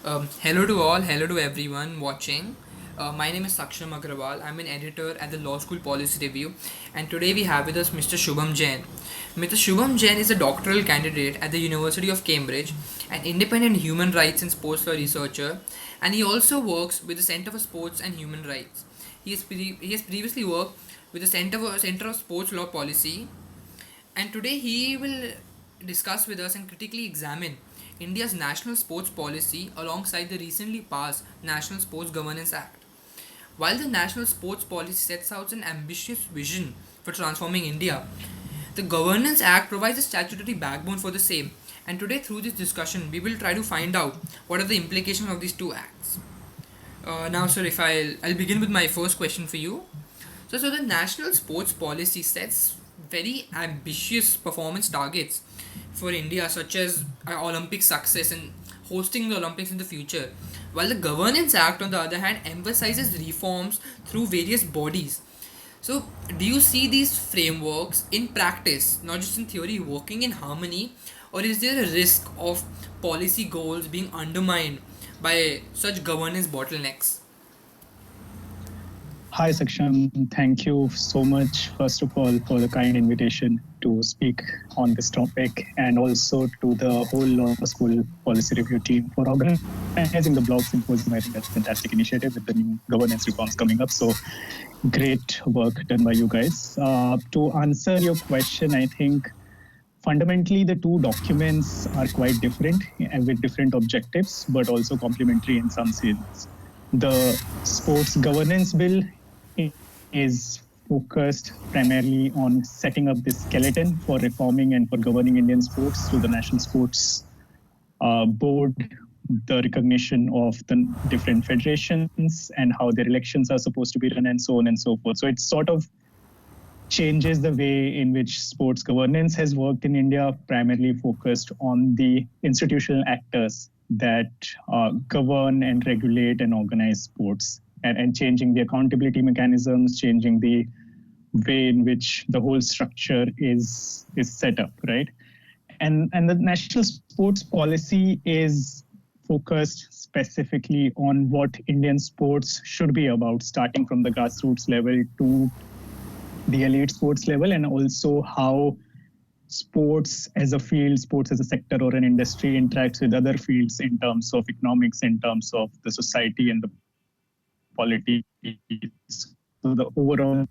Hello to all, hello to everyone watching. My name is Saksham Agrawal. I'm an editor at the Law School Policy Review, and today we have with us Mr. Shubham Jain. Mr. Shubham Jain is a doctoral candidate at the University of Cambridge, an independent human rights and sports law researcher, and he also works with the Center for Sports and Human Rights. He has previously worked with the Center of Sports Law Policy, and today he will discuss with us and critically examine India's national sports policy alongside the recently passed National Sports Governance Act. While the national sports policy sets out an ambitious vision for transforming India, the Governance Act provides a statutory backbone for the same. And today, through this discussion, we will try to find out what are the implications of these two acts. Now, sir, if I'll begin with my first question for you. So the national sports policy sets very ambitious performance targets for India, such as Olympic success and hosting the Olympics in the future. While the Governance Act, on the other hand, emphasizes reforms through various bodies. So, do you see these frameworks in practice, not just in theory, working in harmony, or is there a risk of policy goals being undermined by such governance bottlenecks? Hi, Saksham. Thank you so much, first of all, for the kind invitation to speak on this topic, and also to the whole Law School Policy Review team for organizing the blog symposium. I think that's a fantastic initiative with the new governance reforms coming up. So, great work done by you guys. To answer your question, I think fundamentally the two documents are quite different and with different objectives, but also complementary in some sense. The sports governance bill is focused primarily on setting up this skeleton for reforming and for governing Indian sports through the National Sports Board, the recognition of the different federations and how their elections are supposed to be run, and so on and so forth. So it sort of changes the way in which sports governance has worked in India, primarily focused on the institutional actors that govern and regulate and organize sports, and changing the accountability mechanisms, changing the way in which the whole structure is set up, right? And the national sports policy is focused specifically on what Indian sports should be about, starting from the grassroots level to the elite sports level, and also how sports as a field, sports as a sector or an industry interacts with other fields in terms of economics, in terms of the society and the politics. So the overall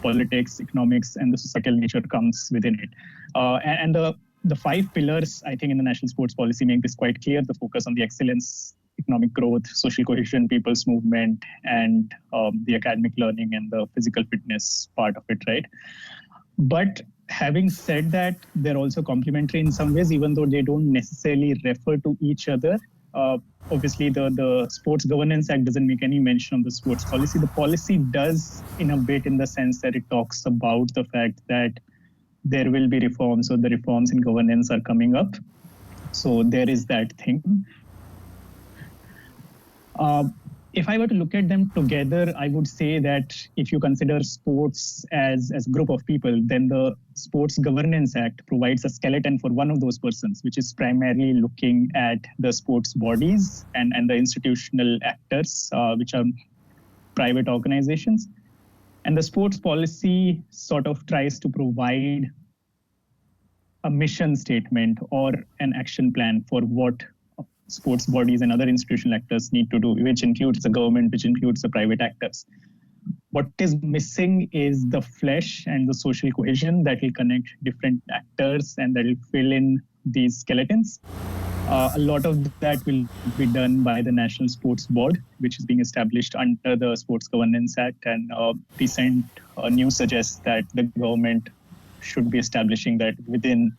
politics, economics, and the societal nature comes within it. And the five pillars, I think, in the national sports policy make this quite clear. The focus on the excellence, economic growth, social cohesion, people's movement, and the academic learning and the physical fitness part of it, right? But having said that, they're also complementary in some ways, even though they don't necessarily refer to each other. Obviously, the Sports Governance Act doesn't make any mention of the sports policy. The policy does, in a bit, in the sense that it talks about the fact that there will be reforms, or the reforms in governance are coming up. So there is that thing. If I were to look at them together, I would say that if you consider sports as a group of people, then the Sports Governance Act provides a skeleton for one of those persons, which is primarily looking at the sports bodies and the institutional actors, which are private organizations. And the sports policy sort of tries to provide a mission statement or an action plan for what sports bodies and other institutional actors need to do, which includes the government, which includes the private actors. What is missing is the flesh and the social cohesion that will connect different actors and that will fill in these skeletons. A lot of that will be done by the National Sports Board, which is being established under the Sports Governance Act. And recent news suggests that the government should be establishing that within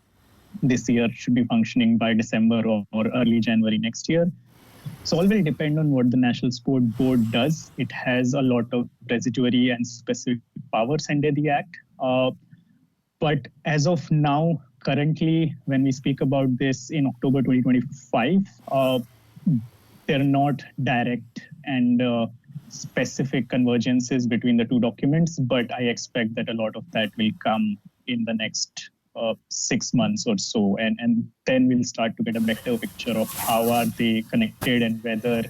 this year, should be functioning by December or early January next year. So all will depend on what the National Sport Board does. It has a lot of residuary and specific powers under the Act. But as of now, currently, when we speak about this in October 2025, there are not direct and specific convergences between the two documents, but I expect that a lot of that will come in the next 6 months or so, and then we'll start to get a better picture of how are they connected and whether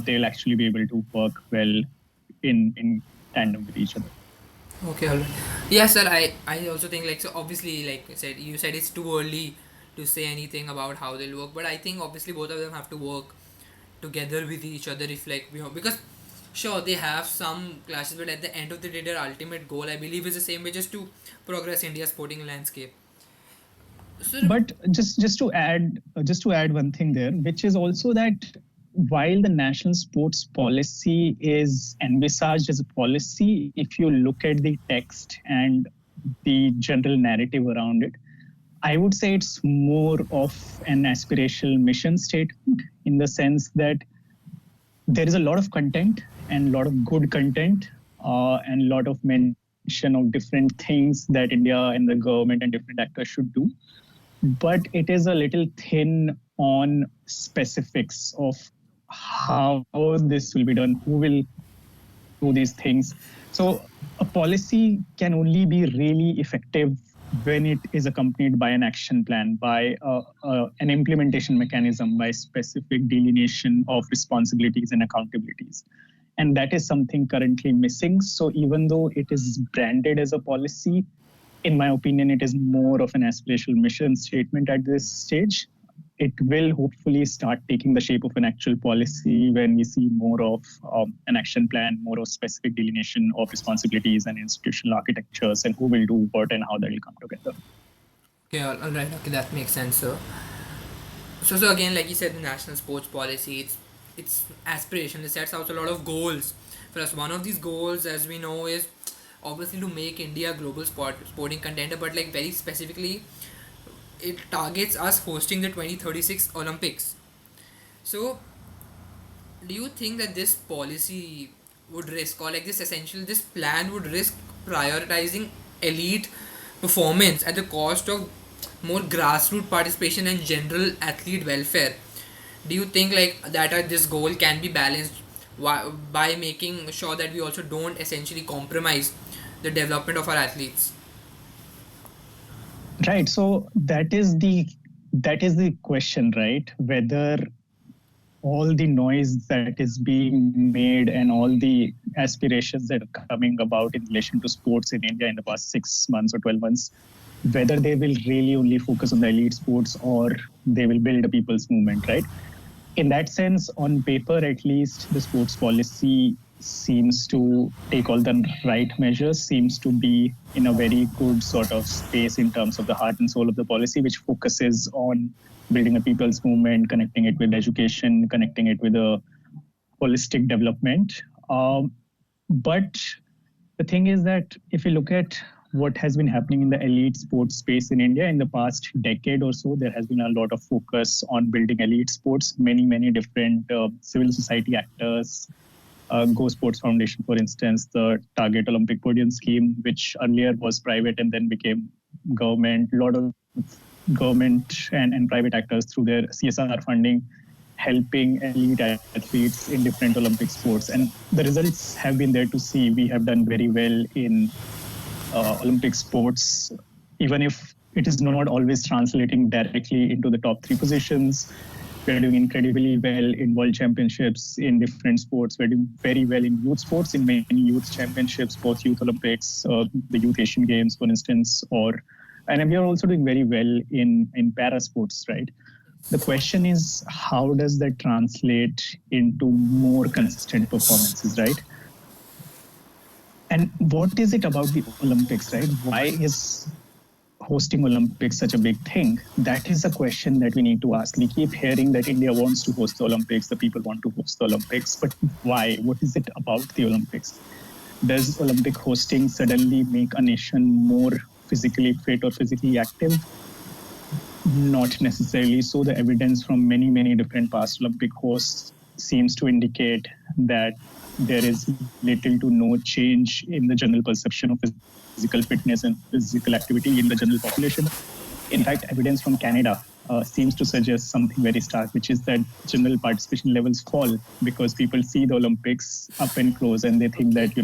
they'll actually be able to work well in tandem with each other. Okay, alright. Yeah, sir. I also think like so. Obviously, like I said, you said it's too early to say anything about how they'll work, but I think obviously both of them have to work together with each other if like because sure they have some clashes, but at the end of the day, their ultimate goal I believe is the same, which is to progress India's sporting landscape. So But just to add one thing there, which is also that while the national sports policy is envisaged as a policy, if you look at the text and the general narrative around it, I would say it's more of an aspirational mission statement, in the sense that there is a lot of content and a lot of good content, and a lot of mention of different things that India and the government and different actors should do. But it is a little thin on specifics of how this will be done, who will do these things. So a policy can only be really effective when it is accompanied by an action plan, by an implementation mechanism, by specific delineation of responsibilities and accountabilities. And that is something currently missing. So even though it is branded as a policy, in my opinion, it is more of an aspirational mission statement at this stage. It will hopefully start taking the shape of an actual policy when we see more of an action plan, more of specific delineation of responsibilities and institutional architectures, and who will do what and how that will come together. okay, all right, okay, that makes sense. So again, like you said, the national sports policy, it's aspiration. It sets out a lot of goals. For us, one of these goals, as we know, is obviously to make India a global sporting contender. But like very specifically, it targets us hosting the 2036 Olympics. So, do you think that this policy would risk, or like this plan would risk prioritizing elite performance at the cost of more grassroots participation and general athlete welfare? Do you think like that this goal can be balanced by making sure that we also don't essentially compromise the development of our athletes? Right. So that is the question, right? Whether all the noise that is being made and all the aspirations that are coming about in relation to sports in India in the past 6 months or 12 months, whether they will really only focus on the elite sports or they will build a people's movement, right? In that sense, on paper at least, the sports policy seems to take all the right measures, seems to be in a very good sort of space in terms of the heart and soul of the policy, which focuses on building a people's movement, connecting it with education, connecting it with a holistic development. But the thing is that if you look at what has been happening in the elite sports space in India in the past decade or so, there has been a lot of focus on building elite sports. Many different civil society actors, Go Sports Foundation, for instance, the Target Olympic Podium scheme, which earlier was private and then became government. A lot of government and private actors through their CSR funding helping elite athletes in different Olympic sports. And the results have been there to see. We have done very well in Olympic sports, even if it is not always translating directly into the top three positions. We're doing incredibly well in world championships in different sports. We're doing very well in youth sports, in many youth championships, both youth Olympics, the youth Asian Games, for instance, and we are also doing very well in para sports, right? The question is, how does that translate into more consistent performances, right? And what is it about the Olympics, right? Why is hosting Olympics such a big thing? That is a question that we need to ask. We keep hearing that India wants to host the Olympics, the people want to host the Olympics, but why? What is it about the Olympics? Does Olympic hosting suddenly make a nation more physically fit or physically active? Not necessarily. So the evidence from many different past Olympic hosts seems to indicate that there is little to no change in the general perception of physical fitness and physical activity in the general population. In fact, evidence from Canada seems to suggest something very stark, which is that general participation levels fall because people see the Olympics up and close and they think that,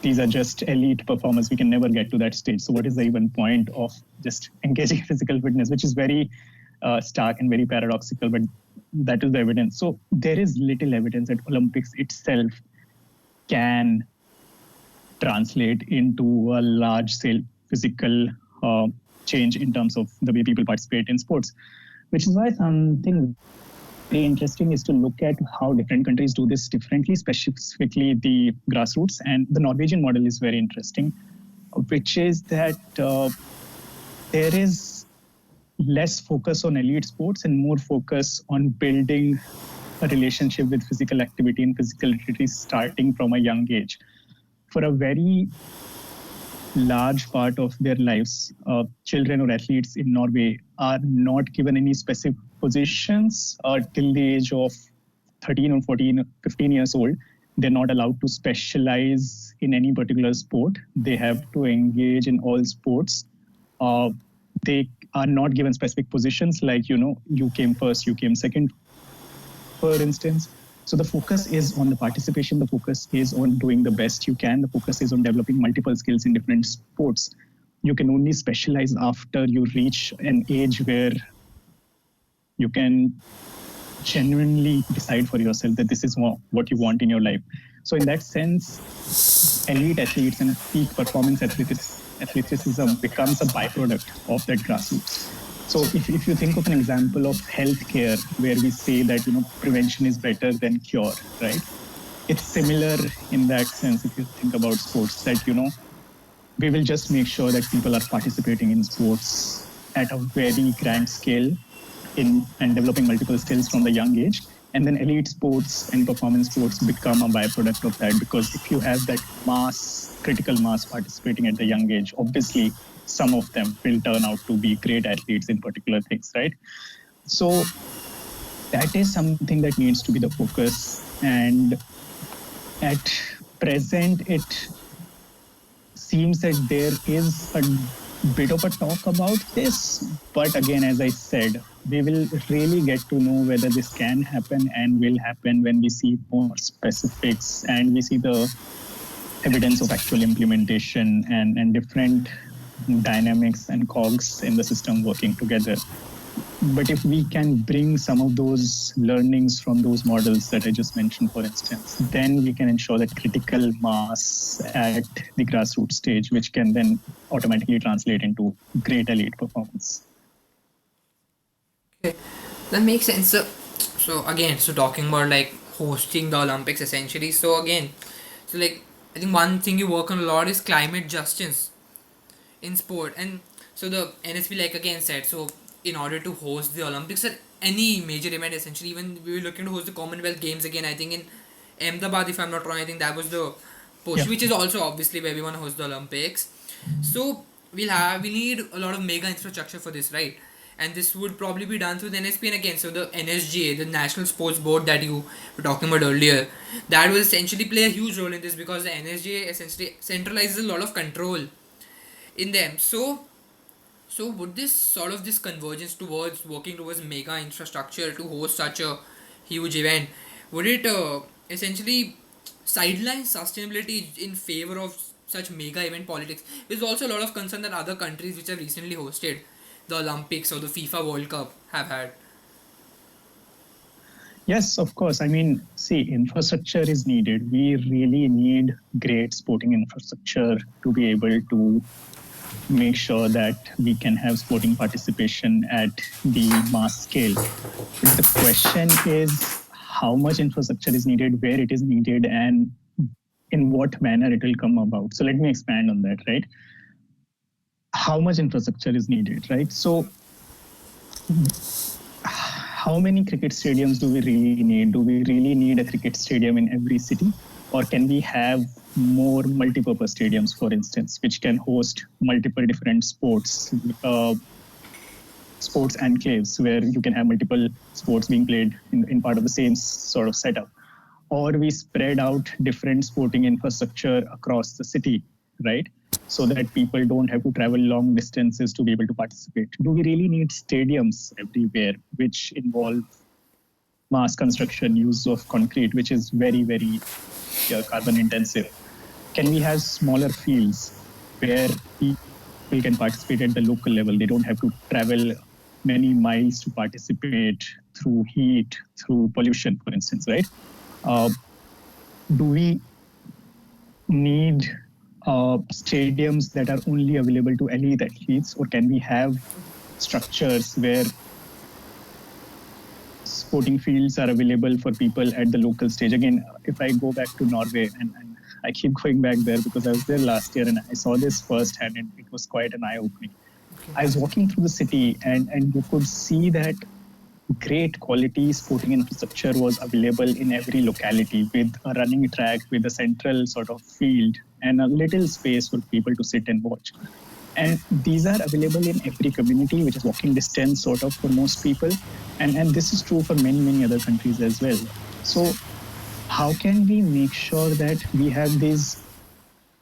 these are just elite performers. We can never get to that stage. So what is the even point of just engaging in physical fitness, which is very stark and very paradoxical, but that is the evidence. So there is little evidence that Olympics itself can translate into a large scale physical change in terms of the way people participate in sports, which is why something very interesting is to look at how different countries do this differently, specifically the grassroots. And the Norwegian model is very interesting, which is that there is less focus on elite sports and more focus on building a relationship with physical activity and physical activity starting from a young age. For a very large part of their lives, children or athletes in Norway are not given any specific positions till the age of 13 or 14, 15 years old. They're not allowed to specialize in any particular sport. They have to engage in all sports. They are not given specific positions like, you came first, you came second, for instance. So the focus is on the participation. The focus is on doing the best you can. The focus is on developing multiple skills in different sports. You can only specialize after you reach an age where you can genuinely decide for yourself that this is what you want in your life. So in that sense, elite athletes and peak performance athleticism becomes a byproduct of that grassroots. So if you think of an example of healthcare where we say that prevention is better than cure, right? It's similar in that sense. If you think about sports, that we will just make sure that people are participating in sports at a very grand scale and developing multiple skills from the young age. And then elite sports and performance sports become a byproduct of that, because if you have that critical mass participating at the young age, obviously some of them will turn out to be great athletes in particular things, right? So that is something that needs to be the focus. And at present, it seems that there is a bit of a talk about this. But again, as I said, we will really get to know whether this can happen and will happen when we see more specifics and we see the evidence of actual implementation and different dynamics and cogs in the system working together. But if we can bring some of those learnings from those models that I just mentioned, for instance, then we can ensure that critical mass at the grassroots stage, which can then automatically translate into great elite performance. Okay, that makes sense. So again, so talking about like hosting the Olympics essentially. So again, so like I think one thing you work on a lot is climate justice in sport, and so the NSP like again said, so in order to host the Olympics or any major event essentially, even we were looking to host the Commonwealth Games again, I think in Ahmedabad if I'm not wrong, I think that was the push, Yeah. which is also obviously where we want to host the Olympics. So we need a lot of mega infrastructure for this, right? And this would probably be done through the NSP, and again, so the NSGA, the National Sports Board that you were talking about earlier, that will essentially play a huge role in this, because the NSGA essentially centralizes a lot of control in them. So would this sort of this convergence towards working towards mega infrastructure to host such a huge event, would it essentially sideline sustainability in favor of such mega event politics? There's also a lot of concern that other countries which have recently hosted the Olympics or the FIFA World Cup have had. Yes, of course. I mean, see, infrastructure is needed. We really need great sporting infrastructure to be able to make sure that we can have sporting participation at the mass scale. But the question is how much infrastructure is needed, where it is needed, and in what manner it will come about. So let me expand on that, right? How much infrastructure is needed, right? So how many cricket stadiums do we really need? Do we really need a cricket stadium in every city? Or can we have more multi-purpose stadiums, for instance, which can host multiple different sports enclaves where you can have multiple sports being played in part of the same sort of setup? Or we spread out different sporting infrastructure across the city, right? So that people don't have to travel long distances to be able to participate. Do we really need stadiums everywhere, which involve mass construction, use of concrete, which is very, very carbon intensive? can we have smaller fields where people can participate at the local level? They don't have to travel many miles to participate through heat, through pollution, for instance, right? Uh, do we need stadiums that are only available to elite athletes, or can we have structures where sporting fields are available for people at the local stage? Again, if I go back to Norway, and I keep going back there because I was there last year and I saw this firsthand, and it was quite an eye opening. I was walking through the city, and you could see that great quality sporting infrastructure was available in every locality, with a running track, with a central sort of field, and a little space for people to sit and watch. And these are available in every community, which is walking distance sort of for most people. And this is true for many other countries as well. So how can we make sure that we have these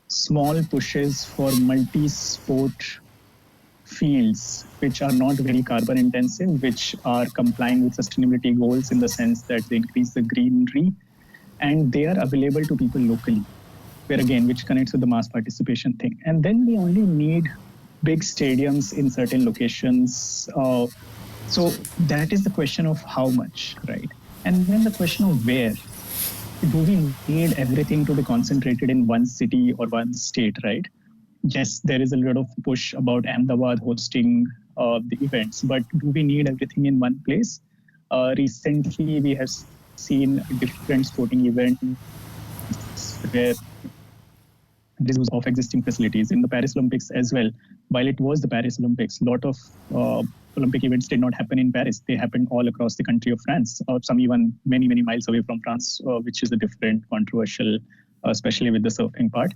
small pushes for multi-sport fields which are not very carbon intensive, which are complying with sustainability goals in the sense that they increase the greenery, and they are available to people locally, where again, which connects with the mass participation thing. And then we only need big stadiums in certain locations. So that is the question of how much, right? And then the question of where. Do we need everything to be concentrated in one city or one state, right? Yes, there is a lot of push about Ahmedabad hosting the events, but do we need everything in one place? Recently, we have seen different sporting events where there is use of existing facilities in the Paris Olympics as well. While it was the Paris Olympics, a lot of Olympic events did not happen in Paris. They happened all across the country of France, some even many miles away from France, which is a different controversial, especially with the surfing part.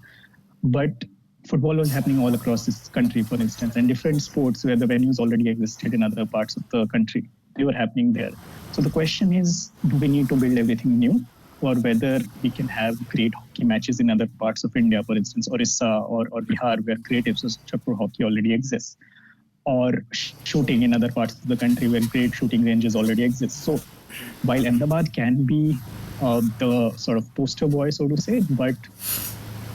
But football was happening all across this country, for instance, and different sports where the venues already existed in other parts of the country, they were happening there. So the question is, do we need to build everything new, or whether we can have great hockey matches in other parts of India, for instance, Orissa or Bihar, where great infrastructure for hockey already exists, or shooting in other parts of the country where great shooting ranges already exist. So while Ahmedabad can be the sort of poster boy, so to say, but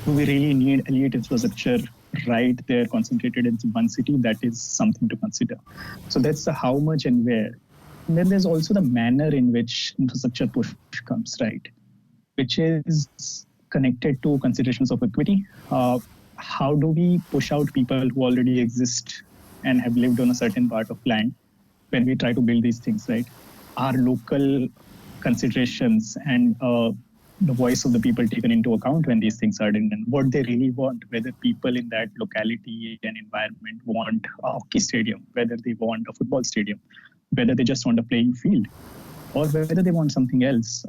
do we really need elite infrastructure right there concentrated in one city? That is something to consider. So that's the how much and where. And then there's also the manner in which infrastructure push comes, right? Which is connected to considerations of equity. How do we push out people who already exist and have lived on a certain part of land when we try to build these things, right? Are local considerations and the voice of the people taken into account when these things are done, and what they really want, whether people in that locality and environment want a hockey stadium, whether they want a football stadium, whether they just want a playing field, or whether they want something else.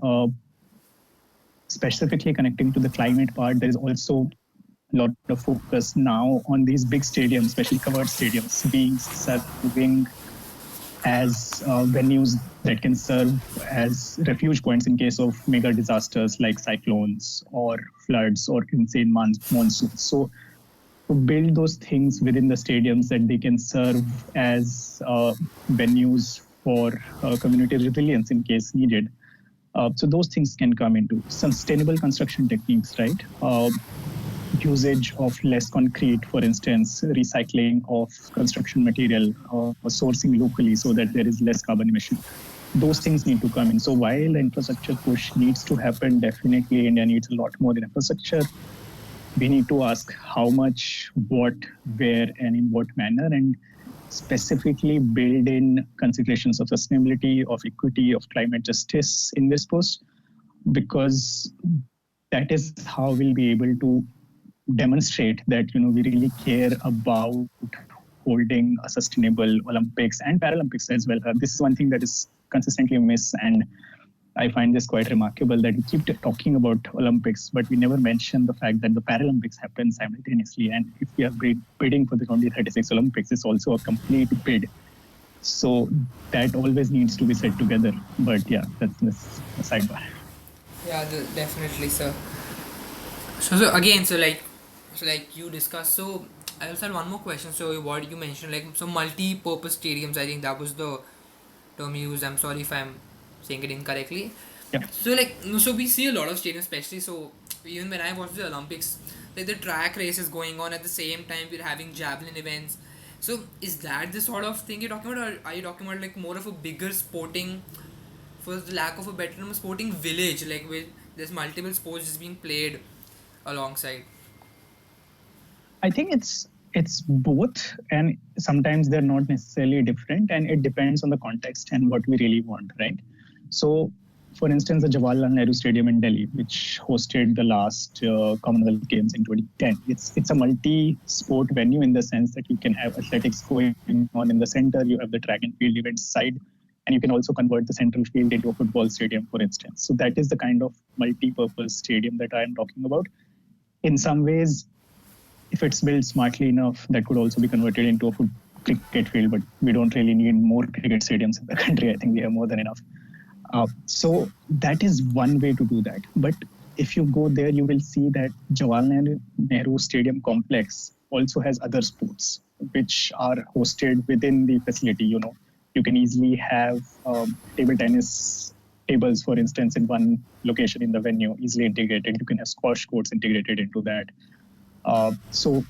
Specifically connecting to the climate part, there is also a lot of focus now on these big stadiums, especially covered stadiums, being serving as venues that can serve as refuge points in case of mega disasters like cyclones or floods or insane monsoons. So to build those things within the stadiums that they can serve as venues for community resilience in case needed. So those things can come into sustainable construction techniques, right? Usage of less concrete, for instance, recycling of construction material, sourcing locally so that there is less carbon emission. Those things need to come in. So while the infrastructure push needs to happen, definitely India needs a lot more than infrastructure. We need to ask how much, what, where, and in what manner, and specifically build in considerations of sustainability, of equity, of climate justice in this post, because that is how we'll be able to demonstrate that we really care about holding a sustainable Olympics and Paralympics as well. This is one thing that is consistently missed, and I find this quite remarkable that we keep talking about Olympics, but we never mention the fact that the Paralympics happen simultaneously. And if we are bidding for the 2036 Olympics, it's also a complete bid. So that always needs to be said together. But yeah, that's a sidebar. Yeah, definitely, sir. So again, so like you discussed. So I also had one more question. So what you mentioned, like, so multi-purpose stadiums. I think that was the term you used. I'm sorry if I'm saying it incorrectly. Yeah. So like, no, so we see a lot of stadiums, especially so Even when I watch the Olympics, like the track race is going on at the same time we're having javelin events. So is that the sort of thing you're talking about, or are you talking about like more of a bigger sporting, for the lack of a better term, a sporting village, like where there's multiple sports just being played alongside? I think it's both, and sometimes they're not necessarily different, and it depends on the context and what we really want, right? So, for instance, the Jawaharlal Nehru Stadium in Delhi, which hosted the last Commonwealth Games in 2010, it's a multi-sport venue in the sense that you can have athletics going on in the center, you have the track and field events side, and you can also convert the central field into a football stadium, for instance. So that is the kind of multi-purpose stadium that I am talking about. In some ways, if it's built smartly enough, that could also be converted into a cricket field. But we don't really need more cricket stadiums in the country. I think we have more than enough. So that is one way to do that. But if you go there, you will see that Jawaharlal Nehru Stadium complex also has other sports which are hosted within the facility. You can easily have table tennis tables, for instance, in one location in the venue, easily integrated. You can have squash courts integrated into that. So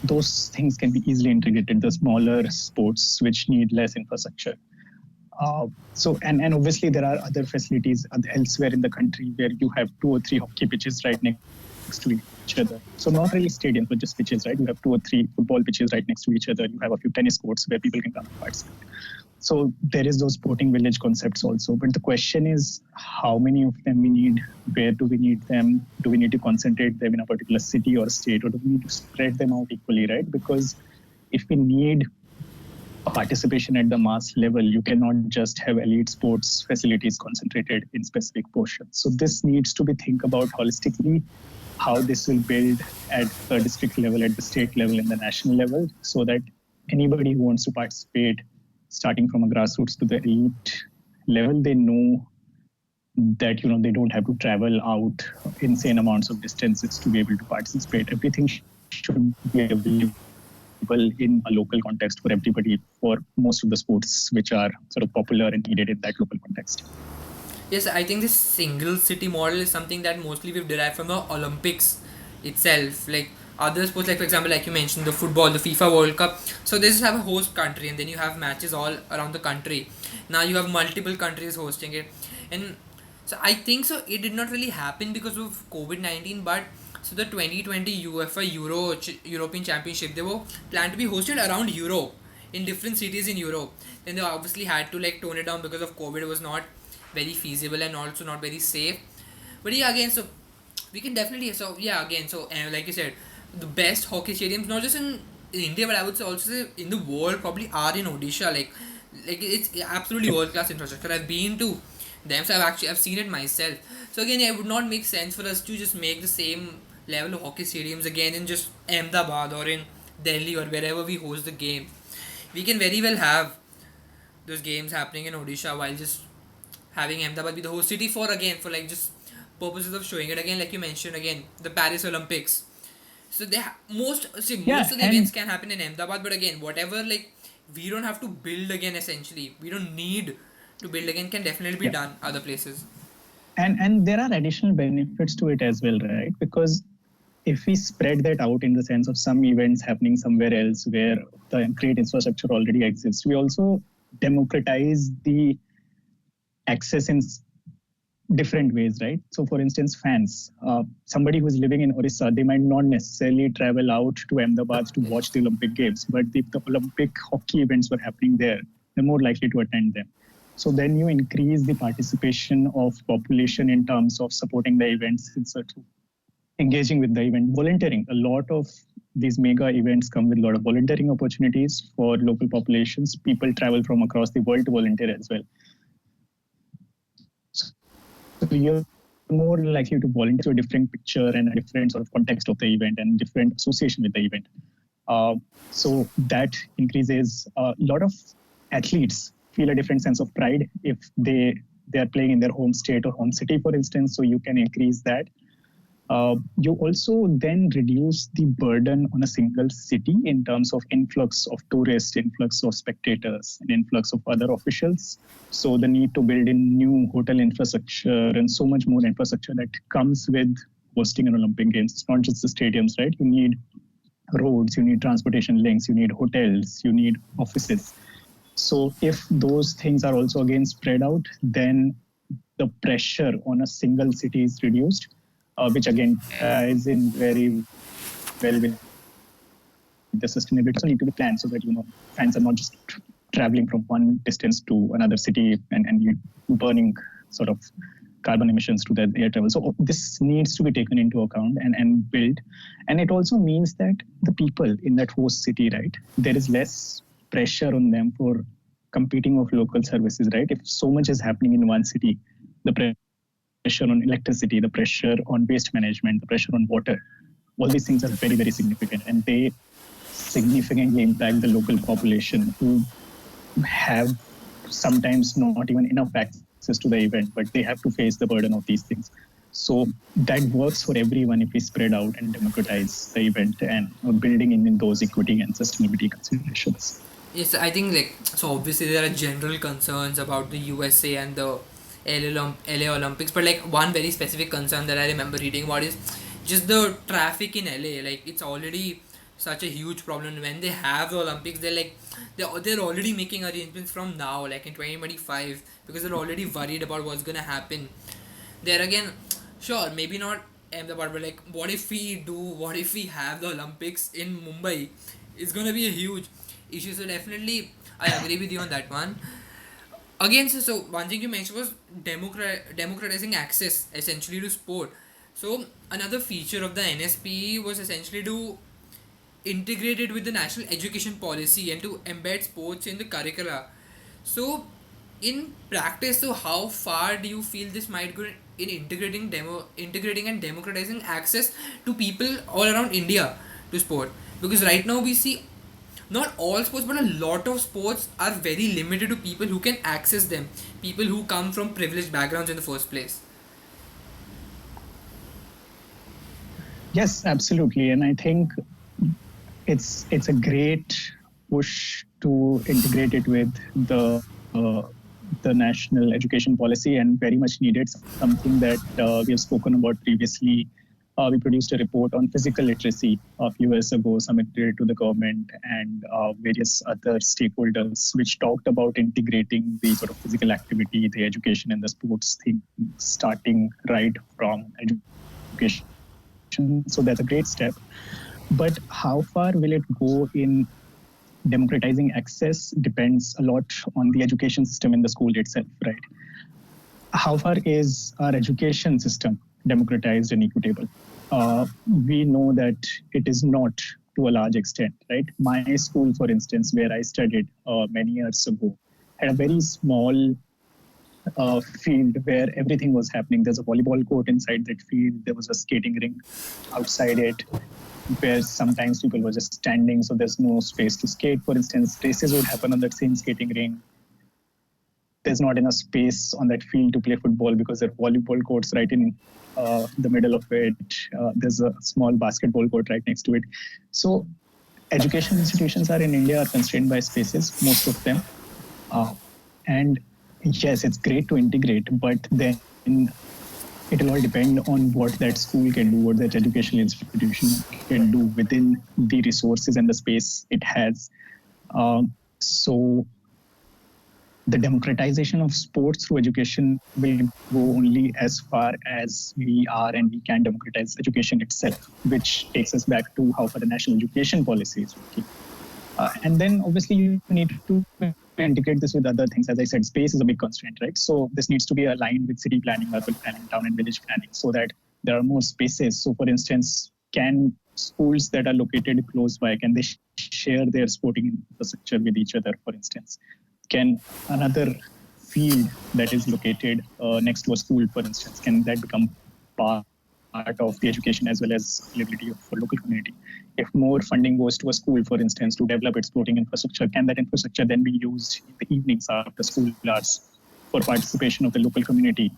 those things can be easily integrated, the smaller sports which need less infrastructure. And obviously there are other facilities elsewhere in the country where you have 2 or 3 hockey pitches right next to each other. So not really stadiums, but just pitches, right? You have 2 or 3 football pitches right next to each other. You have a few tennis courts where people can come and participate. So there is those sporting village concepts also. But the question is how many of them we need, where do we need them? Do we need to concentrate them in a particular city or state, or do we need to spread them out equally, right? Because if we need participation at the mass level, you cannot just have elite sports facilities concentrated in specific portions. So this needs to be think about holistically how this will build at the district level, at the state level, and the national level, so that anybody who wants to participate, starting from a grassroots to the elite level, they know that they don't have to travel out insane amounts of distances to be able to participate. Everything should be available in a local context for everybody, for most of the sports which are sort of popular and needed in that local context. Yes, I think this single city model is something that mostly we've derived from the Olympics itself. Like other sports, like for example, like you mentioned, the football, the FIFA World Cup. So they just have a host country, and then you have matches all around the country. Now you have multiple countries hosting it, and so I think so. It did not really happen because of COVID-19, but so the 2020 UEFA European Championship, they were planned to be hosted around Europe in different cities in Europe. Then they obviously had to like tone it down because of COVID. It was not very feasible and also not very safe. But yeah, again, so we can definitely, so yeah, again, so like you said, the best hockey stadiums not just in India, but I would say also say in the world probably are in Odisha. Like it's absolutely Yep. world class infrastructure. I've been to them, so I've seen it myself. So again, yeah, it would not make sense for us to just make the same level of hockey stadiums again in just Ahmedabad or in Delhi or wherever we host the game. We can very well have those games happening in Odisha while just having Ahmedabad be the host city for again for like just purposes of showing it again, like you mentioned again, the Paris Olympics. So most Yeah, of the events and can happen in Ahmedabad, but again, whatever, like we don't have to build again. Essentially, we don't need to build again. Can definitely be yeah, done other places. and there are additional benefits to it as well, right? Because if we spread that out in the sense of some events happening somewhere else where the great infrastructure already exists, we also democratize the access in different ways, right? So, for instance, fans, somebody who is living in Orissa, they might not necessarily travel out to Ahmedabad to watch the Olympic Games, but if the Olympic hockey events were happening there, they're more likely to attend them. So then you increase the participation of population in terms of supporting the events, in such engaging with the event, volunteering. A lot of these mega events come with a lot of volunteering opportunities for local populations. People travel from across the world to volunteer as well. So you're more likely to volunteer to a different picture and a different sort of context of the event and different association with the event. So that increases a lot of athletes feel a different sense of pride if they are playing in their home state or home city, for instance. So you can increase that. You also then reduce the burden on a single city in terms of influx of tourists, influx of spectators, and influx of other officials. So the need to build in new hotel infrastructure and so much more infrastructure that comes with hosting an Olympic Games. It's not just the stadiums, right? You need roads, you need transportation links, you need hotels, you need offices. So if those things are also again spread out, then the pressure on a single city is reduced, which again ties in very well with the sustainability. Also need to be planned so that fans are not just traveling from one distance to another city and you burning sort of carbon emissions to the air travel. So this needs to be taken into account and built. And it also means that the people in that host city, right, there is less pressure on them for competing of local services, right? If so much is happening in one city, the pressure on electricity, the pressure on waste management, the pressure on water, all these things are very, very significant, and they significantly impact the local population who have sometimes not even enough access to the event, but they have to face the burden of these things. So that works for everyone if we spread out and democratize the event and building in those equity and sustainability considerations. Yes, I think so. Obviously, there are general concerns about the USA and the LA Olympics, but one very specific concern that I remember reading about is just the traffic in LA. It's already such a huge problem. When they have the Olympics, they're already making arrangements from now, in 2025, because they're already worried about what's gonna happen. There again, sure, maybe not Ahmedabad, but what if we have the Olympics in Mumbai? It's gonna be a huge issue. So definitely, I agree with you on that one. Again, so one thing you mentioned was democratizing access essentially to sport. So another feature of the NSP was essentially to integrate it with the national education policy and to embed sports in the curricula. So in practice, so how far do you feel this might go in integrating and democratizing access to people all around India to sport? Because right now we see not all sports, but a lot of sports are very limited to people who can access them, people who come from privileged backgrounds in the first place. Yes, absolutely. And I think it's a great push to integrate it with the national education policy, and very much needed. Something that we have spoken about previously. We produced a report on physical literacy a few years ago, submitted to the government and various other stakeholders, which talked about integrating the sort of physical activity, the education, and the sports thing, starting right from education. So that's a great step. But how far will it go in democratizing access depends a lot on the education system in the school itself, right? How far is our education system democratized and equitable? We know that it is not to a large extent, right? My school, for instance, where I studied many years ago, had a very small field where everything was happening. There's a volleyball court inside that field. There was a skating rink outside it, where sometimes people were just standing, so there's no space to skate. For instance, races would happen on that same skating rink. There's not enough space on that field to play football because there are volleyball courts right in the middle of it. There's a small basketball court right next to it. So education institutions in India are constrained by spaces, most of them. And yes, it's great to integrate, but then it will all depend on what that school can do, what that educational institution can do within the resources and the space it has. So the democratization of sports through education will go only as far as we are and we can democratize education itself, which takes us back to how far the national education policy is working. And then obviously you need to integrate this with other things. As I said, space is a big constraint, right? So this needs to be aligned with city planning, urban planning, town and village planning, so that there are more spaces. So for instance, can schools that are located close by, can they share their sporting infrastructure with each other, for instance? Can another field that is located next to a school, for instance, can that become part of the education as well as availability for local community? If more funding goes to a school, for instance, to develop its sporting infrastructure, can that infrastructure then be used in the evenings after school hours for participation of the local community?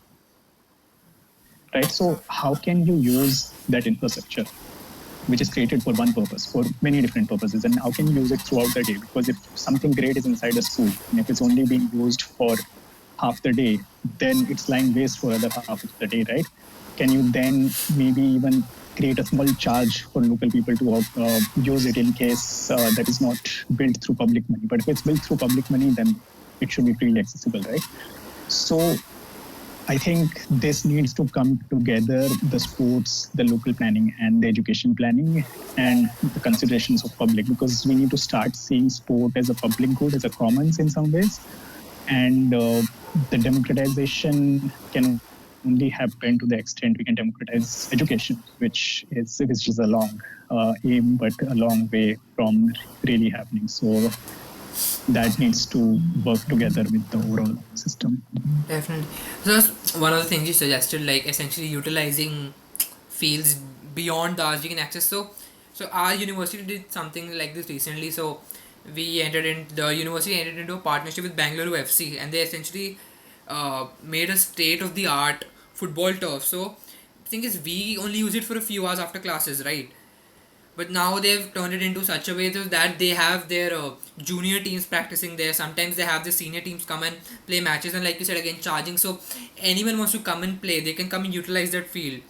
Right? So how can you use that infrastructure, which is created for one purpose, for many different purposes, and how can you use it throughout the day? Because if something great is inside a school, and if it's only being used for half the day, then it's lying waste for other half of the day, right? can you then maybe even create a small charge for local people to use it in case that is not built through public money? But if it's built through public money, then it should be freely accessible, right? So I think this needs to come together, the sports, the local planning, and the education planning, and the considerations of public, because we need to start seeing sport as a public good, as a commons in some ways. And the democratization can only happen to the extent we can democratize education, which is a long aim, but a long way from really happening. So that needs to work together with the overall system. Definitely. So that's one of the things you suggested, like essentially utilizing fields beyond the hours we can access. So our university did something like this recently. So the university entered into a partnership with Bangalore FC, and they essentially made a state of the art football turf. So the thing is, we only use it for a few hours after classes, right? But now they've turned it into such a way that they have their junior teams practicing there. Sometimes they have the senior teams come and play matches, and like you said again, charging. So anyone wants to come and play, they can come and utilize that field.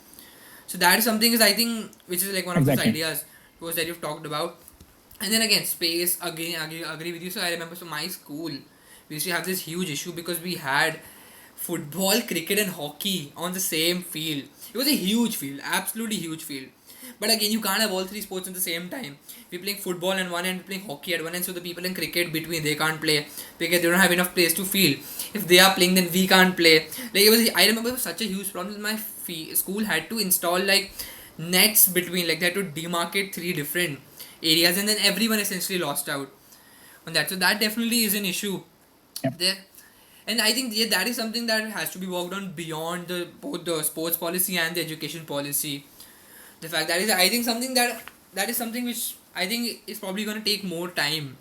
So that is something is I think which is like one of those Exactly. ideas was that you've talked about. And then again, space, again, agree with you. So I remember, so my school, we used to have this huge issue because we had football, cricket, and hockey on the same field. It was a huge field, absolutely huge field. But again, you can't have all three sports at the same time. We're playing football on one end, we're playing hockey at one end, so the people in cricket between, they can't play because they don't have enough place to field. If they are playing, then we can't play. Like it was, I remember it was such a huge problem. My school had to install like nets between, like they had to demarcate three different areas, and then everyone essentially lost out on that. So that definitely is an issue Yep. there. And I think, yeah, that is something that has to be worked on beyond the both the sports policy and the education policy. The fact that is, I think, something that is something which I think is probably going to take more time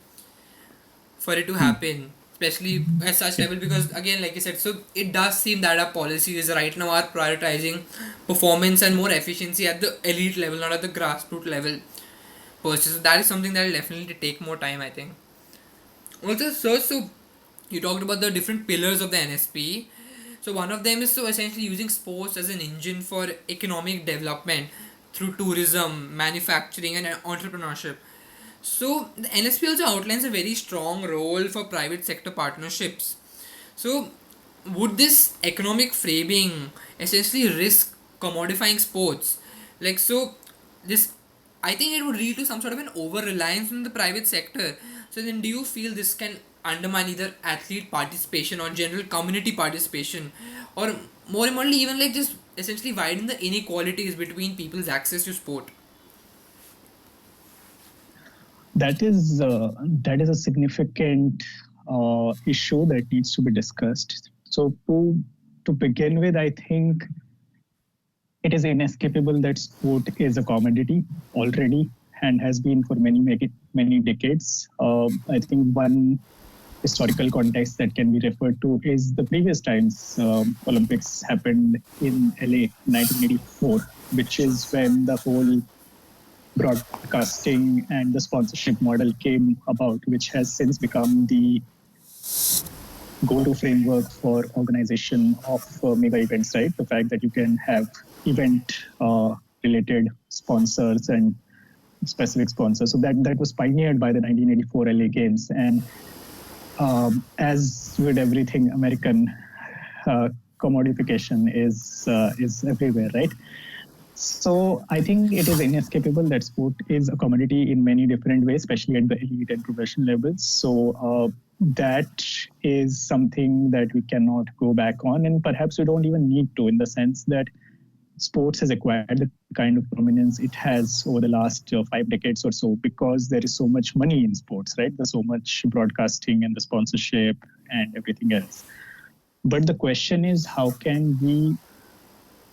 for it to Hmm. happen, especially at such level, because again, like I said, so it does seem that our policies right now are prioritizing performance and more efficiency at the elite level, not at the grassroots level. So that is something that will definitely take more time, I think. Also, so you talked about the different pillars of the NSP. So one of them is so essentially using sports as an engine for economic development through tourism, manufacturing, and entrepreneurship. So the NSP also outlines a very strong role for private sector partnerships. So would this economic framing essentially risk commodifying sports? Like so, this I think it would lead to some sort of an over reliance on the private sector. So then, do you feel this can undermine either athlete participation or general community participation, or more importantly, even like just essentially widen the inequalities between people's access to sport? That is a significant issue that needs to be discussed. So to begin with, I think it is inescapable that sport is a commodity already and has been for many decades. I think one historical context that can be referred to is the previous times Olympics happened in LA in 1984, which is when the whole broadcasting and the sponsorship model came about, which has since become the go-to framework for organization of mega events, right? The fact that you can have event related sponsors and specific sponsors. So that was pioneered by the 1984 LA Games. And as with everything American, commodification is everywhere, right? So I think it is inescapable that sport is a commodity in many different ways, especially at the elite and professional levels. So that is something that we cannot go back on, and perhaps we don't even need to, in the sense that sports has acquired the kind of prominence it has over the last 5 decades or so because there is so much money in sports, right? There's so much broadcasting and the sponsorship and everything else. But the question is, how can we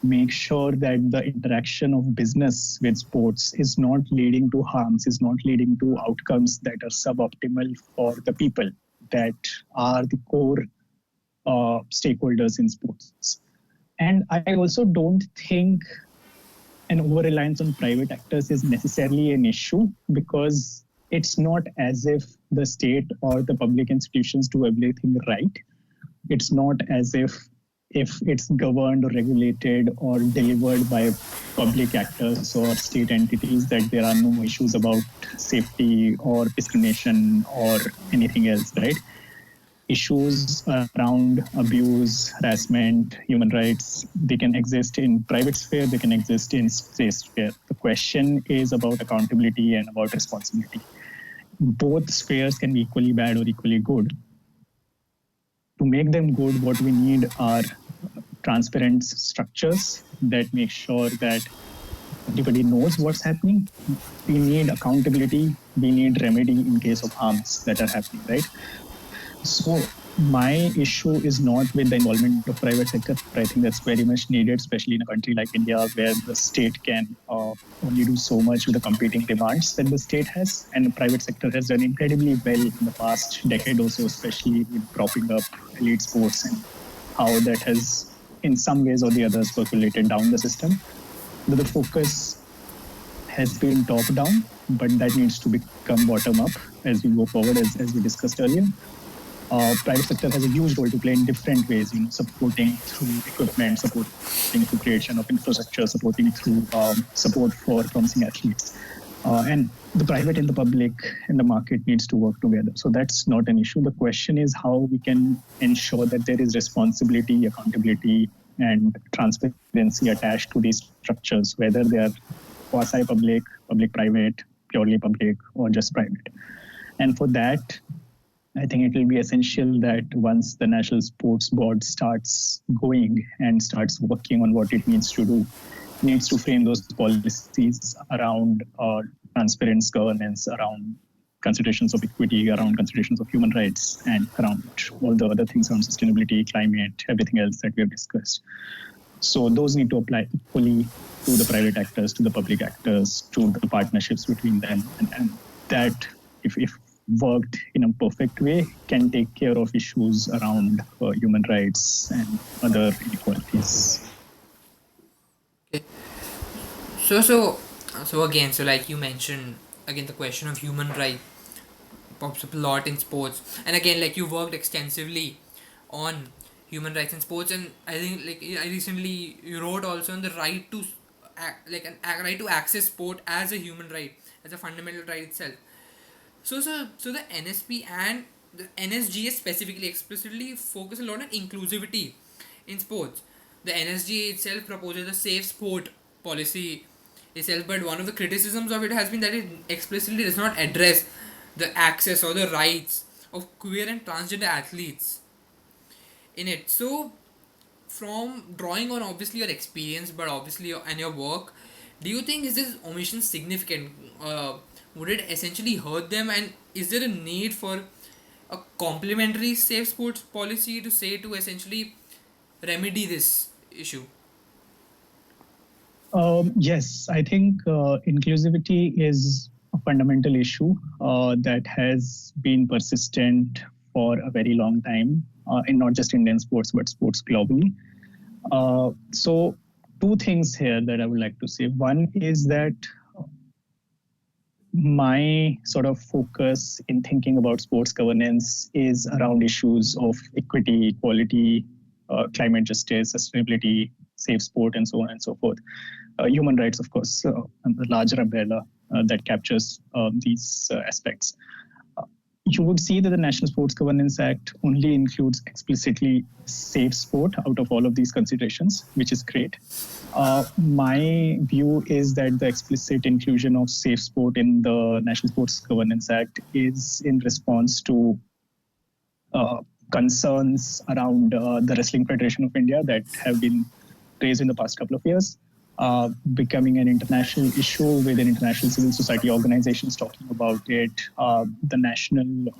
make sure that the interaction of business with sports is not leading to harms, is not leading to outcomes that are suboptimal for the people that are the core stakeholders in sports. And I also don't think an over reliance on private actors is necessarily an issue, because it's not as if the state or the public institutions do everything right. It's not as if if it's governed or regulated or delivered by public actors or state entities, that there are no issues about safety or discrimination or anything else, right? Issues around abuse, harassment, human rights, they can exist in private sphere, they can exist in state sphere. The question is about accountability and about responsibility. Both spheres can be equally bad or equally good. To make them good, what we need are transparent structures that make sure that everybody knows what's happening. We need accountability. We need remedy in case of harms that are happening, right? So my issue is not with the involvement of private sector. I think that's very much needed, especially in a country like India, where the state can only do so much with the competing demands that the state has, and the private sector has done incredibly well in the past decade or so, especially with propping up elite sports and how that has, in some ways or the others, percolated down the system. But the focus has been top down, but that needs to become bottom up as we go forward, as we discussed earlier. Private sector has a huge role to play in different ways, supporting through equipment, supporting through creation of infrastructure, supporting through support for promising athletes. And the private and the public and the market needs to work together. So that's not an issue. The question is how we can ensure that there is responsibility, accountability, and transparency attached to these structures, whether they are quasi-public, public-private, purely public, or just private. And for that, I think it will be essential that once the National Sports Board starts going and starts working on what it needs to do, needs to frame those policies around transparency, governance, around considerations of equity, around considerations of human rights, and around all the other things around sustainability, climate, everything else that we have discussed. So those need to apply equally to the private actors, to the public actors, to the partnerships between them, and that, if worked in a perfect way, can take care of issues around human rights and other inequalities. Okay. So again, so like you mentioned, again the question of human right pops up a lot in sports, and again like you worked extensively on human rights in sports, and I think like I recently you wrote also on the right to like right to access sport as a human right, as a fundamental right itself. So the NSP and the NSGA specifically explicitly focus a lot on inclusivity in sports. The NSGA itself proposes a safe sport policy itself, but one of the criticisms of it has been that it explicitly does not address the access or the rights of queer and transgender athletes in it. So, from drawing on obviously your experience, but obviously and your work, do you think is this omission significant? Would it essentially hurt them, and is there a need for a complementary safe sports policy to essentially remedy this issue? Yes, I think inclusivity is a fundamental issue that has been persistent for a very long time in not just Indian sports, but sports globally. So, two things here that I would like to say. One is that my sort of focus in thinking about sports governance is around issues of equity, equality, climate justice, sustainability, safe sport, and so on and so forth. Human rights, of course, and the larger umbrella that captures these aspects. You would see that the National Sports Governance Act only includes explicitly safe sport out of all of these considerations, which is great. My view is that the explicit inclusion of safe sport in the National Sports Governance Act is in response to concerns around the Wrestling Federation of India that have been raised in the past couple of years, becoming an international issue with an international civil society organizations talking about it. The National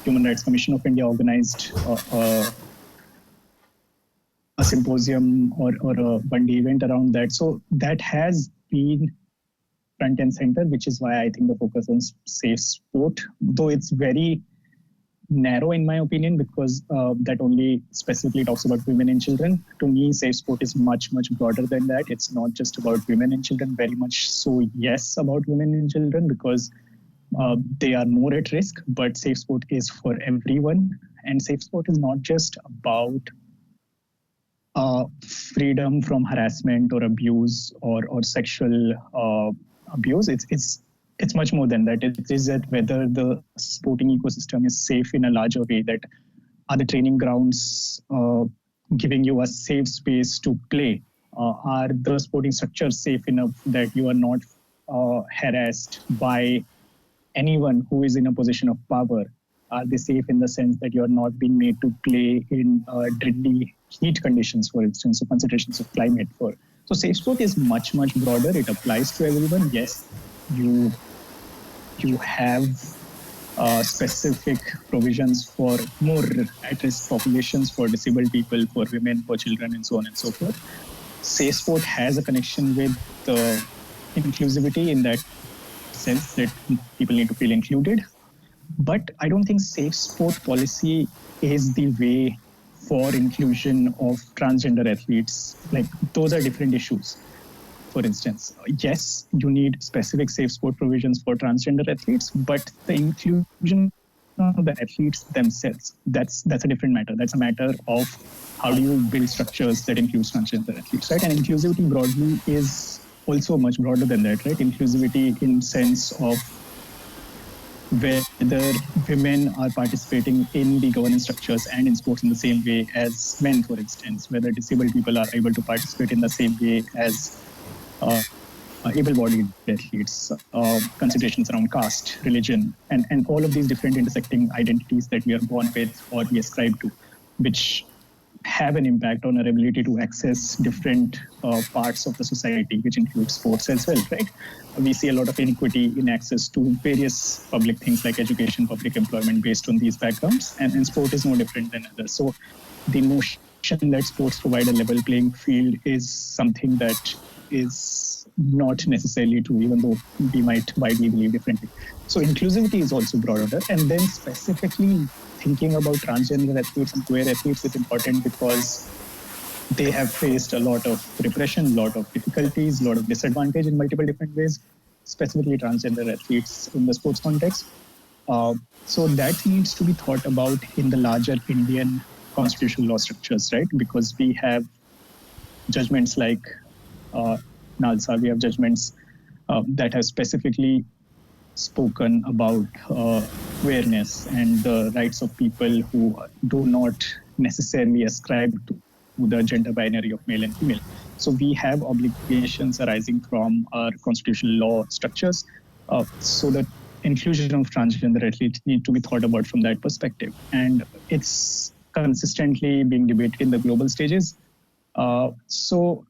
Human Rights Commission of India organized a symposium or a one-day event around that. So that has been front and center, which is why I think the focus on safe sport, though it's very narrow in my opinion, because that only specifically talks about women and children. To me, safe sport is much, much broader than that. It's not just about women and children, very much so, yes, about women and children, because they are more at risk, but safe sport is for everyone. And safe sport is not just about freedom from harassment or abuse or sexual abuse. It's much more than that. It is that whether the sporting ecosystem is safe in a larger way. That are the training grounds giving you a safe space to play? Are the sporting structures safe enough that you are not harassed by anyone who is in a position of power? Are they safe in the sense that you are not being made to play in deadly heat conditions, for instance, or considerations of climate? So safe sport is much broader. It applies to everyone. Yes, you you have specific provisions for more at-risk populations, for disabled people, for women, for children, and so on and so forth. Safe sport has a connection with inclusivity in that sense that people need to feel included. But I don't think safe sport policy is the way for inclusion of transgender athletes. Like, those are different issues. For instance, yes, you need specific safe sport provisions for transgender athletes, but the inclusion of the athletes themselves, that's a different matter. That's a matter of how do you build structures that includes transgender athletes, right? And inclusivity broadly is also much broader than that, right? Inclusivity in sense of whether women are participating in the governance structures and in sports in the same way as men, for instance, whether disabled people are able to participate in the same way as able-bodied athletes, considerations around caste, religion, and all of these different intersecting identities that we are born with or we ascribe to, which have an impact on our ability to access different parts of the society, which includes sports as well, right? We see a lot of inequity in access to various public things like education, public employment based on these backgrounds, and sport is no different than others. So the notion that sports provide a level playing field is something that is not necessarily true, even though we might widely believe differently. So inclusivity is also broader. And then specifically thinking about transgender athletes and queer athletes is important because they have faced a lot of repression, a lot of difficulties, a lot of disadvantage in multiple different ways, specifically transgender athletes in the sports context. So that needs to be thought about in the larger Indian constitutional law structures, right? Because we have judgments like Nalsa, we have judgments that have specifically spoken about queerness and the rights of people who do not necessarily ascribe to the gender binary of male and female. So we have obligations arising from our constitutional law structures. So the inclusion of transgender athletes need to be thought about from that perspective. And it's consistently being debated in the global stages. So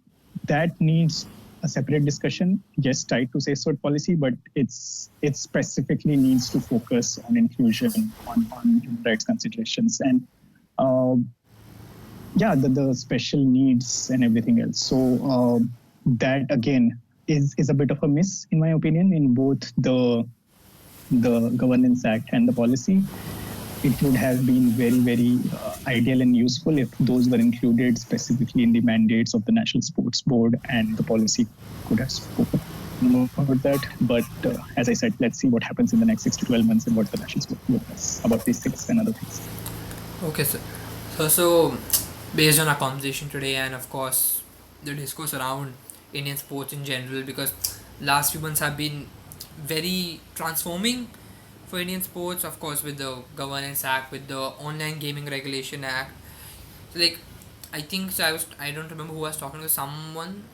that needs a separate discussion, yes, tied to safe sport policy, but it specifically needs to focus on inclusion, on human rights considerations, and the special needs and everything else. So that again is a bit of a miss, in my opinion, in both the Governance Act and the policy. It would have been very ideal and useful if those were included specifically in the mandates of the National Sports Board, and the policy could have spoken more about that. But as I said, let's see what happens in the next 6 to 12 months and what the National Sports Board does about these things and other things. Okay, sir. So based on our conversation today, and of course the discourse around Indian sports in general, because last few months have been very transforming for Indian sports, of course, with the Governance Act, with the Online Gaming Regulation Act. So, like, I think so. I don't remember who I was talking to. Someone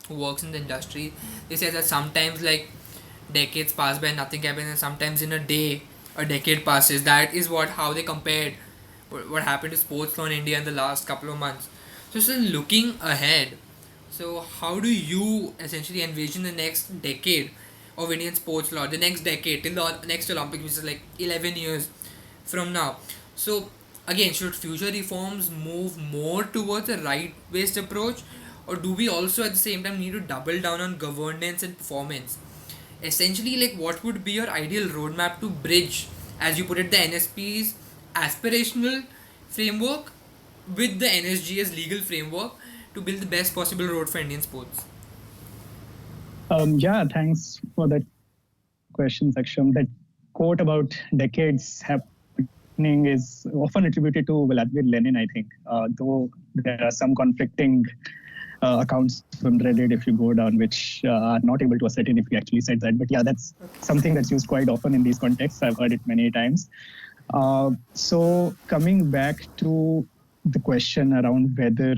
who works in the industry. They said that sometimes like decades pass by and nothing happens, and sometimes in a day a decade passes. That is how they compared what happened to sports law in India in the last couple of months. So still looking ahead, so how do you essentially envision the next decade of Indian sports law, the next decade till the next Olympics, which is like 11 years from now? So again, should future reforms move more towards a right-based approach, or do we also at the same time need to double down on governance and performance? Essentially, like, what would be your ideal roadmap to bridge, as you put it, the NSP's aspirational framework with the NSG's legal framework to build the best possible road for Indian sports? Thanks for that question, Saksham. That quote about decades happened happening is often attributed to Vladimir Lenin, I think, though there are some conflicting accounts from Reddit if you go down, which are not able to ascertain if he actually said that. But yeah, that's something that's used quite often in these contexts. I've heard it many times. So coming back to the question around whether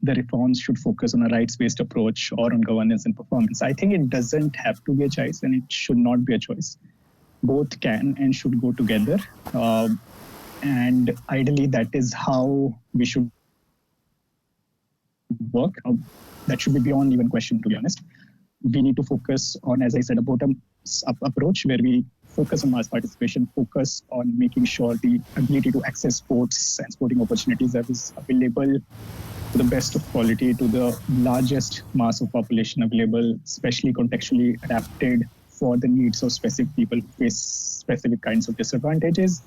the reforms should focus on a rights-based approach or on governance and performance, I think it doesn't have to be a choice and it should not be a choice. Both can and should go together. And ideally, that is how we should work. That should be beyond even question, to be honest. We need to focus on, as I said, a bottom-up approach where we focus on mass participation, focus on making sure the ability to access sports and sporting opportunities is available to the best of quality, to the largest mass of population available, especially contextually adapted for the needs of specific people who face specific kinds of disadvantages.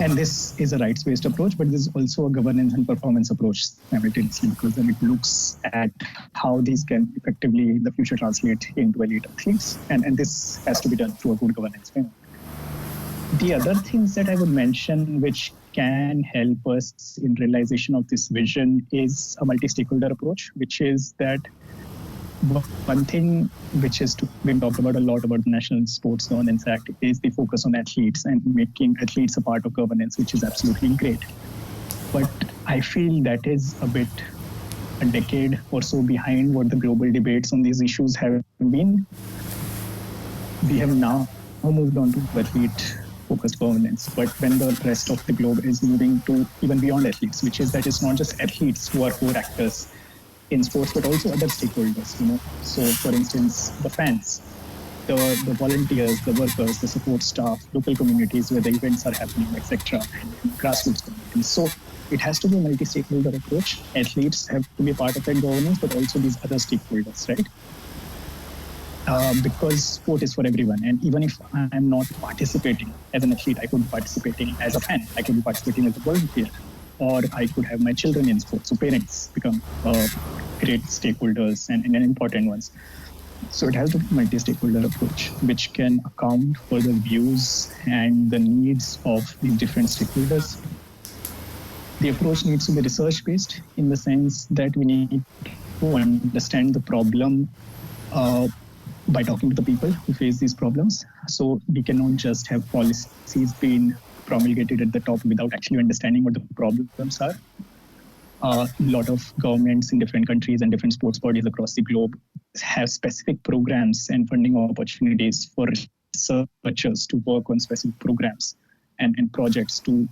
And this is a rights-based approach, but this is also a governance and performance approach simultaneously, because then it looks at how these can effectively in the future translate into elite athletes. And this has to be done through a good governance framework. The other things that I would mention, which can help us in realization of this vision, is a multi-stakeholder approach, which is that one thing which has been talked about a lot about the National Sports Governance Act is the focus on athletes and making athletes a part of governance, which is absolutely great. But I feel that is a bit a decade or so behind what the global debates on these issues have been. We have now moved on to athlete-focused governance, but when the rest of the globe is moving to even beyond athletes, which is that it's not just athletes who are core actors in sports, but also other stakeholders, So, for instance, the fans, the volunteers, the workers, the support staff, local communities where the events are happening, etc., and grassroots communities. So, it has to be a multi-stakeholder approach. Athletes have to be part of that governance, but also these other stakeholders, right? Because sport is for everyone. And even if I'm not participating as an athlete, I could be participating as a fan, I could be participating as a volunteer, or I could have my children in sports. So parents become great stakeholders and important ones. So it has to be a multi-stakeholder approach, which can account for the views and the needs of these different stakeholders. The approach needs to be research-based in the sense that we need to understand the problem by talking to the people who face these problems. So we cannot just have policies being promulgated at the top without actually understanding what the problems are. A lot of governments in different countries and different sports bodies across the globe have specific programs and funding opportunities for researchers to work on specific programs and projects to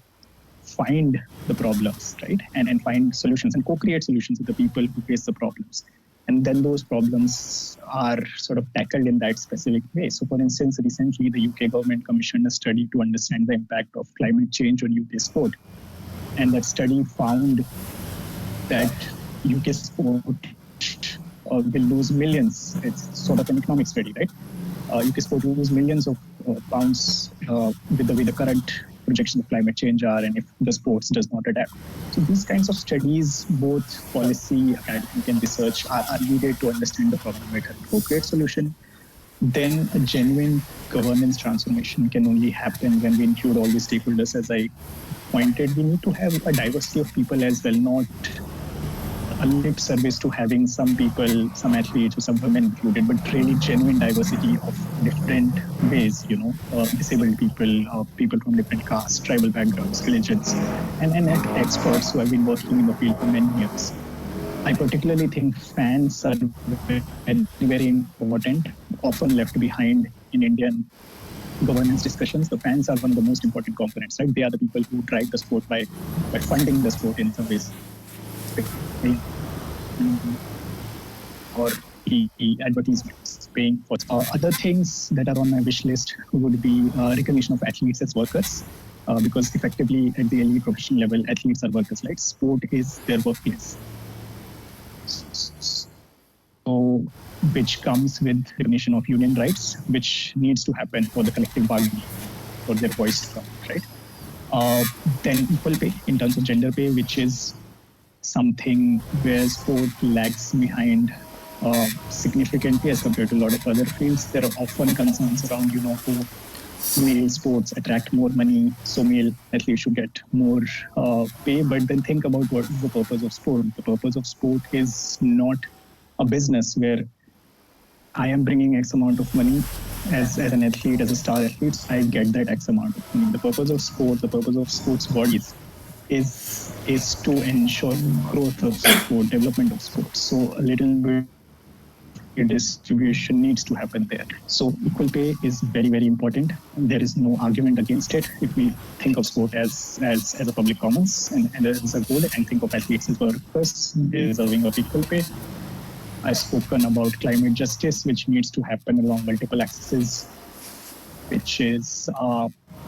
find the problems, right? And find solutions and co-create solutions with the people who face the problems. And then those problems are sort of tackled in that specific way. So, for instance, recently the UK government commissioned a study to understand the impact of climate change on UK sport. And that study found that UK sport will lose millions. It's sort of an economic study, right? UK sport will lose millions of pounds with the way the current projections of climate change are, and if the sports does not adapt. So these kinds of studies, both policy, academic, and research, are needed to understand the problem better and co-create solution. Then a genuine governance transformation can only happen when we include all the stakeholders. As I pointed, we need to have a diversity of people as well, not a lip service to having some people, some athletes or some women included, but really genuine diversity of different ways, disabled people, people from different castes, tribal backgrounds, religions, and experts who have been working in the field for many years. I particularly think fans are very, very important, often left behind in Indian governance discussions. The fans are one of the most important components, right? They are the people who drive the sport by funding the sport in some ways. Or advertisements, paying for other things that are on my wish list would be recognition of athletes as workers, because effectively at the elite professional level, athletes are workers, right? Sport is their workplace. So, which comes with recognition of union rights, which needs to happen for the collective bargaining for their voice to come, right? Then equal pay in terms of gender pay, which is something where sport lags behind significantly as compared to a lot of other fields. There are often concerns around, who male sports attract more money, so male athletes should get more pay. But then think about what is the purpose of sport. The purpose of sport is not a business where I am bringing X amount of money as an athlete, as a star athlete, I get that X amount of money. The purpose of sport, the purpose of sports bodies is to ensure growth of sport, development of sport. So a little bit of redistribution needs to happen there. So equal pay is very, very important. There is no argument against it. If we think of sport as a public commons and as a goal, and think of athletes as workers deserving of equal pay, I've spoken about climate justice, which needs to happen along multiple axes, which is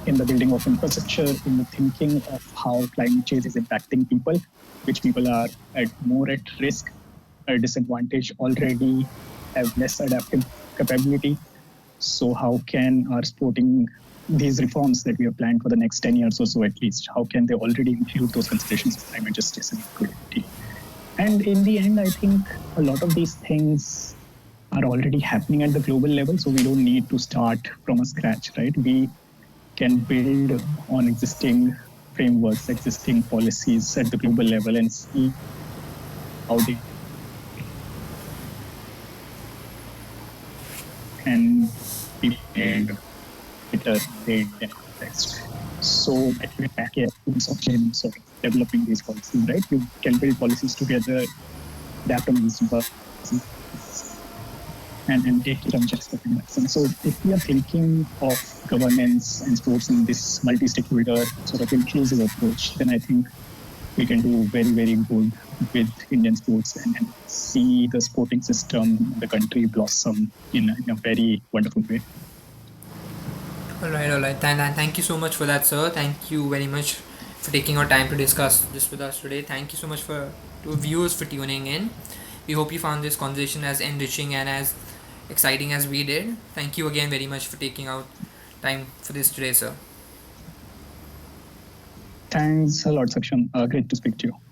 in the building of infrastructure, in the thinking of how climate change is impacting people, which people are more at risk, at disadvantage already, have less adaptive capability. So how can our sporting these reforms that we have planned for the next 10 years or so at least, how can they already include those considerations of climate justice and equality? And in the end, I think a lot of these things are already happening at the global level. So we don't need to start from a scratch, right? We can build on existing frameworks, existing policies at the global level and see how they can be made better in the context. So I think back here in sort of developing these policies, right? You can build policies together, adapt on these and take it from just the medicine. So if we are thinking of governance and sports in this multi-stakeholder sort of inclusive approach, then I think we can do very, very good with Indian sports and see the sporting system, the country blossom in a very wonderful way. All right, all right. Thank you so much for that, sir. Thank you very much for taking your time to discuss this with us today. Thank you so much for to viewers for tuning in. We hope you found this conversation as enriching and as exciting as we did. Thank you again very much for taking out time for this today, sir. Thanks a lot, Saksham. Great to speak to you.